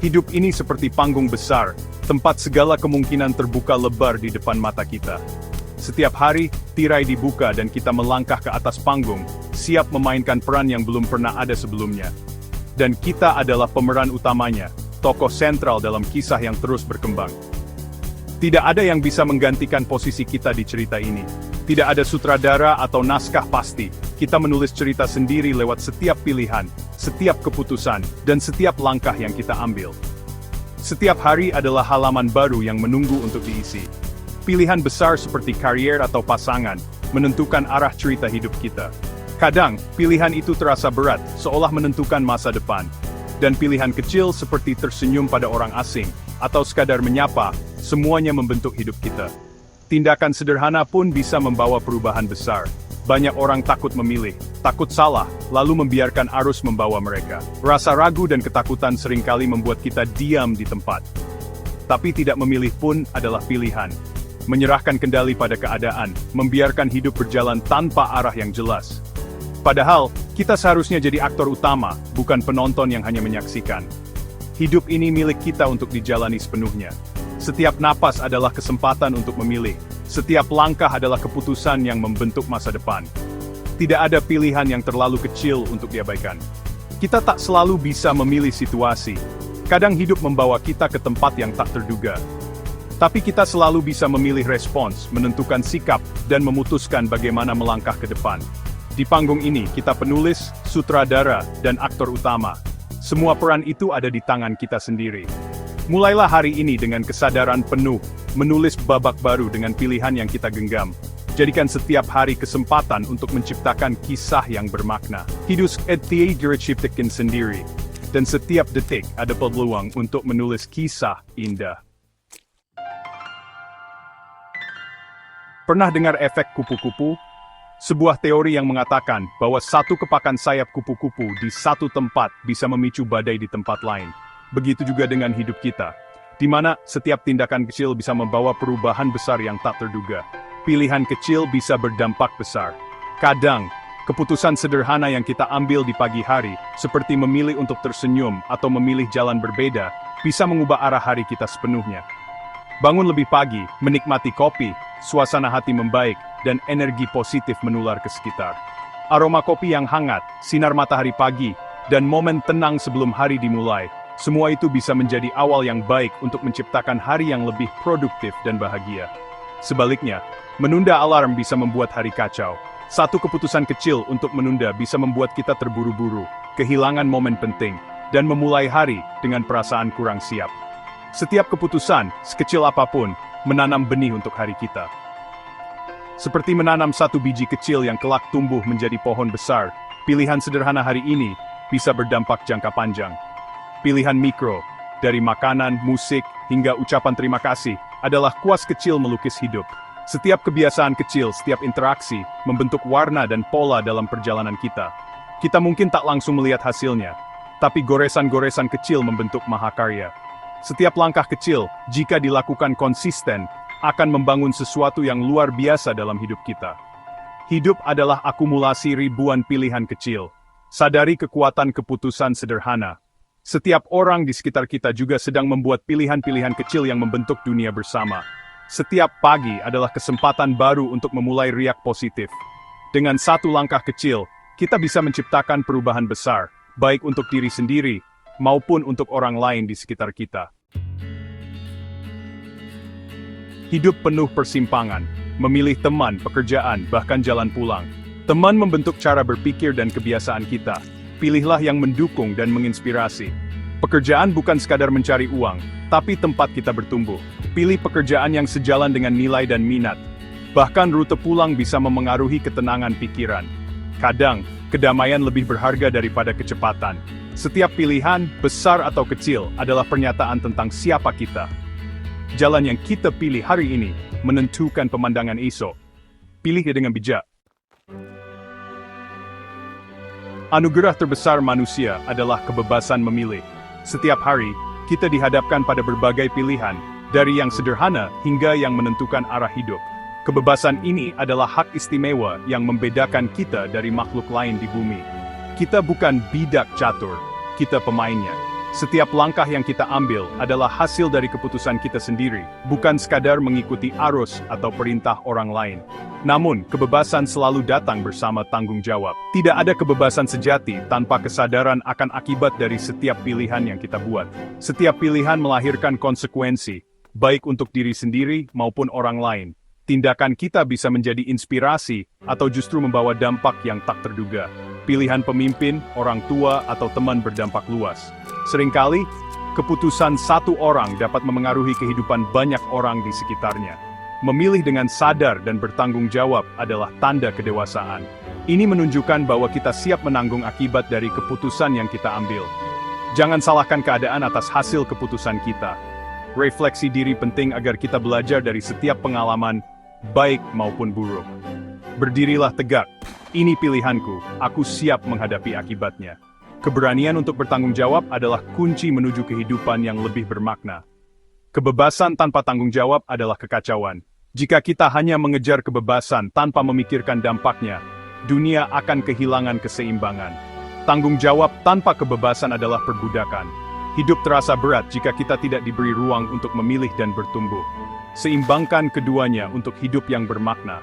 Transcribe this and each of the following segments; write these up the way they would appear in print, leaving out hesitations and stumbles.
Hidup ini seperti panggung besar, tempat segala kemungkinan terbuka lebar di depan mata kita. Setiap hari, tirai dibuka dan kita melangkah ke atas panggung, siap memainkan peran yang belum pernah ada sebelumnya. Dan kita adalah pemeran utamanya, tokoh sentral dalam kisah yang terus berkembang. Tidak ada yang bisa menggantikan posisi kita di cerita ini. Tidak ada sutradara atau naskah pasti. Kita menulis cerita sendiri lewat setiap pilihan, setiap keputusan, dan setiap langkah yang kita ambil. Setiap hari adalah halaman baru yang menunggu untuk diisi. Pilihan besar seperti karier atau pasangan, menentukan arah cerita hidup kita. Kadang, pilihan itu terasa berat, seolah menentukan masa depan. Dan pilihan kecil seperti tersenyum pada orang asing, atau sekadar menyapa, semuanya membentuk hidup kita. Tindakan sederhana pun bisa membawa perubahan besar. Banyak orang takut memilih, takut salah, lalu membiarkan arus membawa mereka. Rasa ragu dan ketakutan seringkali membuat kita diam di tempat. Tapi tidak memilih pun adalah pilihan. Menyerahkan kendali pada keadaan, membiarkan hidup berjalan tanpa arah yang jelas. Padahal, kita seharusnya jadi aktor utama, bukan penonton yang hanya menyaksikan. Hidup ini milik kita untuk dijalani sepenuhnya. Setiap napas adalah kesempatan untuk memilih. Setiap langkah adalah keputusan yang membentuk masa depan. Tidak ada pilihan yang terlalu kecil untuk diabaikan. Kita tak selalu bisa memilih situasi. Kadang hidup membawa kita ke tempat yang tak terduga. Tapi kita selalu bisa memilih respons, menentukan sikap, dan memutuskan bagaimana melangkah ke depan. Di panggung ini, kita penulis, sutradara, dan aktor utama. Semua peran itu ada di tangan kita sendiri. Mulailah hari ini dengan kesadaran penuh, menulis babak baru dengan pilihan yang kita genggam. Jadikan setiap hari kesempatan untuk menciptakan kisah yang bermakna. Hidup diciptakan sendiri. Dan setiap detik ada peluang untuk menulis kisah indah. Pernah dengar efek kupu-kupu? Sebuah teori yang mengatakan bahwa satu kepakan sayap kupu-kupu di satu tempat bisa memicu badai di tempat lain. Begitu juga dengan hidup kita, di mana setiap tindakan kecil bisa membawa perubahan besar yang tak terduga. Pilihan kecil bisa berdampak besar. Kadang, keputusan sederhana yang kita ambil di pagi hari, seperti memilih untuk tersenyum atau memilih jalan berbeda, bisa mengubah arah hari kita sepenuhnya. Bangun lebih pagi, menikmati kopi, suasana hati membaik, dan energi positif menular ke sekitar. Aroma kopi yang hangat, sinar matahari pagi, dan momen tenang sebelum hari dimulai, semua itu bisa menjadi awal yang baik untuk menciptakan hari yang lebih produktif dan bahagia. Sebaliknya, menunda alarm bisa membuat hari kacau. Satu keputusan kecil untuk menunda bisa membuat kita terburu-buru, kehilangan momen penting, dan memulai hari dengan perasaan kurang siap. Setiap keputusan, sekecil apapun, menanam benih untuk hari kita. Seperti menanam satu biji kecil yang kelak tumbuh menjadi pohon besar, pilihan sederhana hari ini bisa berdampak jangka panjang. Pilihan mikro, dari makanan, musik, hingga ucapan terima kasih, adalah kuas kecil melukis hidup. Setiap kebiasaan kecil, setiap interaksi, membentuk warna dan pola dalam perjalanan kita. Kita mungkin tak langsung melihat hasilnya, tapi goresan-goresan kecil membentuk mahakarya. Setiap langkah kecil, jika dilakukan konsisten, akan membangun sesuatu yang luar biasa dalam hidup kita. Hidup adalah akumulasi ribuan pilihan kecil. Sadari kekuatan keputusan sederhana. Setiap orang di sekitar kita juga sedang membuat pilihan-pilihan kecil yang membentuk dunia bersama. Setiap pagi adalah kesempatan baru untuk memulai riak positif. Dengan satu langkah kecil, kita bisa menciptakan perubahan besar, baik untuk diri sendiri, maupun untuk orang lain di sekitar kita. Hidup penuh persimpangan, memilih teman, pekerjaan, bahkan jalan pulang. Teman membentuk cara berpikir dan kebiasaan kita. Pilihlah yang mendukung dan menginspirasi. Pekerjaan bukan sekadar mencari uang, tapi tempat kita bertumbuh. Pilih pekerjaan yang sejalan dengan nilai dan minat. Bahkan rute pulang bisa memengaruhi ketenangan pikiran. Kadang, kedamaian lebih berharga daripada kecepatan. Setiap pilihan, besar atau kecil, adalah pernyataan tentang siapa kita. Jalan yang kita pilih hari ini, menentukan pemandangan esok. Pilihnya dengan bijak. Anugerah terbesar manusia adalah kebebasan memilih. Setiap hari, kita dihadapkan pada berbagai pilihan, dari yang sederhana hingga yang menentukan arah hidup. Kebebasan ini adalah hak istimewa yang membedakan kita dari makhluk lain di bumi. Kita bukan bidak catur, kita pemainnya. Setiap langkah yang kita ambil adalah hasil dari keputusan kita sendiri, bukan sekadar mengikuti arus atau perintah orang lain. Namun, kebebasan selalu datang bersama tanggung jawab. Tidak ada kebebasan sejati tanpa kesadaran akan akibat dari setiap pilihan yang kita buat. Setiap pilihan melahirkan konsekuensi, baik untuk diri sendiri maupun orang lain. Tindakan kita bisa menjadi inspirasi atau justru membawa dampak yang tak terduga. Pilihan pemimpin, orang tua, atau teman berdampak luas. Seringkali, keputusan satu orang dapat memengaruhi kehidupan banyak orang di sekitarnya. Memilih dengan sadar dan bertanggung jawab adalah tanda kedewasaan. Ini menunjukkan bahwa kita siap menanggung akibat dari keputusan yang kita ambil. Jangan salahkan keadaan atas hasil keputusan kita. Refleksi diri penting agar kita belajar dari setiap pengalaman, baik maupun buruk. Berdirilah tegak. Ini pilihanku, aku siap menghadapi akibatnya. Keberanian untuk bertanggung jawab adalah kunci menuju kehidupan yang lebih bermakna. Kebebasan tanpa tanggung jawab adalah kekacauan. Jika kita hanya mengejar kebebasan tanpa memikirkan dampaknya, dunia akan kehilangan keseimbangan. Tanggung jawab tanpa kebebasan adalah perbudakan. Hidup terasa berat jika kita tidak diberi ruang untuk memilih dan bertumbuh. Seimbangkan keduanya untuk hidup yang bermakna.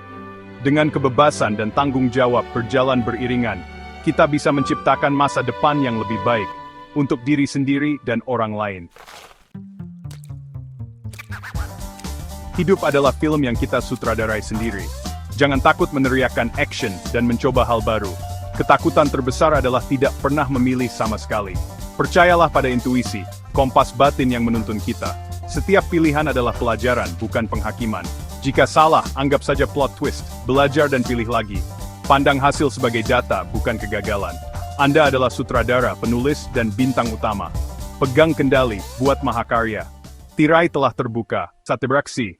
Dengan kebebasan dan tanggung jawab berjalan beriringan, kita bisa menciptakan masa depan yang lebih baik untuk diri sendiri dan orang lain. Hidup adalah film yang kita sutradarai sendiri. Jangan takut meneriakkan action dan mencoba hal baru. Ketakutan terbesar adalah tidak pernah memilih sama sekali. Percayalah pada intuisi, kompas batin yang menuntun kita. Setiap pilihan adalah pelajaran, bukan penghakiman. Jika salah, anggap saja plot twist, belajar dan pilih lagi. Pandang hasil sebagai data, bukan kegagalan. Anda adalah sutradara, penulis, dan bintang utama. Pegang kendali, buat mahakarya. Tirai telah terbuka, saat beraksi.